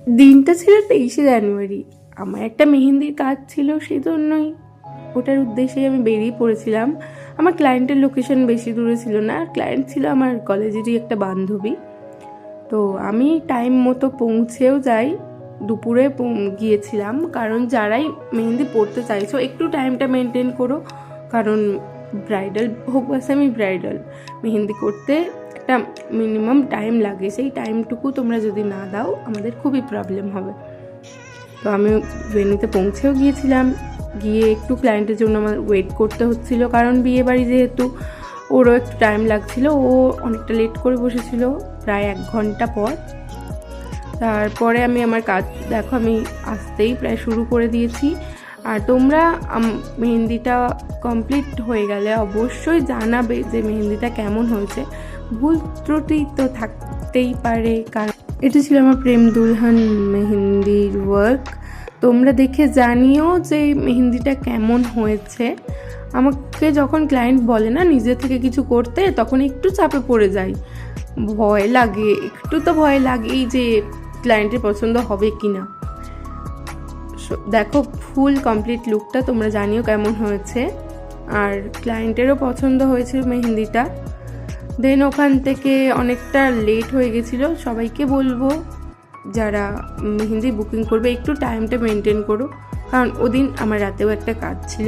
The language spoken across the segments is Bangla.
দিনটা ছিল 23শে জানুয়ারি। আমার একটা মেহেন্দির কাজ ছিল, সেই জন্যই ওটার উদ্দেশ্যেই আমি বেরিয়ে পড়েছিলাম। আমার ক্লায়েন্টের লোকেশন বেশি দূরে ছিল না, ক্লায়েন্ট ছিল আমার কলেজেরই একটা বান্ধবী। তো আমি টাইম মতো পৌঁছেও যাই, দুপুরে গিয়েছিলাম। কারণ যারাই মেহেন্দি পড়তে চাইছো একটু টাইমটা মেনটেন করো, কারণ ব্রাইডাল হোক বা সেমি ব্রাইডাল, মেহেন্দি করতে একটা মিনিমাম টাইম লাগে। সেই টাইমটুকু তোমরা যদি না দাও আমাদের খুবই প্রবলেম হবে। তো আমি ভেন্যুতে পৌঁছেও গিয়েছিলাম, গিয়ে একটু ক্লায়েন্টের জন্য আমার ওয়েট করতে হচ্ছিল, কারণ বিয়ে বাড়ি যেহেতু ওরও একটু টাইম লাগছিল। ও অনেকটা লেট করে বসেছিল, প্রায় 1 ঘন্টা পর। তারপরে আমি আমার কাজ দেখো আমি আসতেই প্রায় শুরু করে দিয়েছি। আর তোমরা মেহেন্দিটা কমপ্লিট হয়ে গেলে অবশ্যই জানাবে যে মেহেন্দিটা কেমন হয়েছে। ভুল ত্রুটি তো থাকতেই পারে, কারণ এটা ছিল আমার প্রেম দুলহান মেহেন্দির ওয়ার্ক। তোমরা দেখে জানিও যে মেহেন্দিটা কেমন হয়েছে। আমাকে যখন ক্লায়েন্ট বলে না নিজে থেকে কিছু করতে, তখন একটু চাপে পড়ে যাই, ভয় লাগে, একটু তো ভয় লাগেই যে ক্লায়েন্টের পছন্দ হবে কি না। দেখো ফুল কমপ্লিট লুকটা তোমরা জানিও কেমন হয়েছে। আর ক্লায়েন্টেরও পছন্দ হয়েছে মেহেন্দিটা। দেন ওখান থেকে অনেকটা লেট হয়ে গেছিলো। সবাইকে বলবো যারা মেহেন্দি বুকিং করবে একটু টাইমটা মেনটেন করো, কারণ ওদিন আমার রাতেও একটা কাজ ছিল।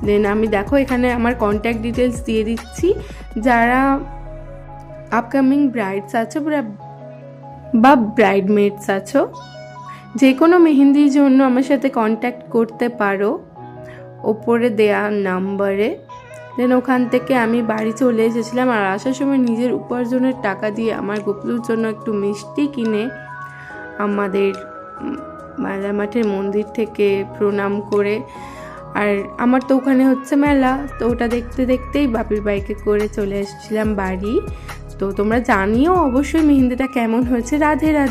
দেন আমি দেখো এখানে আমার কন্ট্যাক্ট ডিটেলস দিয়ে দিচ্ছি। যারা আপকামিং ব্রাইডস আছো বা ব্রাইডমেডস আছো, যে কোনো মেহেন্দির জন্য আমার সাথে কন্ট্যাক্ট করতে পারো ওপরে দেয়া নাম্বারে। দেন ওখান থেকে আমি বাড়ি চলে এসেছিলাম। আর আসার সময় নিজের উপার্জনের টাকা দিয়ে আমার গোপলুর জন্য একটু মিষ্টি কিনে আমাদের মেলা মাঠের মন্দির থেকে প্রণাম করে, আর আমার তো ওখানে হচ্ছে মেলা, তো ওটা দেখতে দেখতেই বাপির বাইকে করে চলে এসেছিলাম বাড়ি। তো তোমরা জানিও অবশ্যই মেহেন্দিটা কেমন হয়েছে। রাধে রাধে।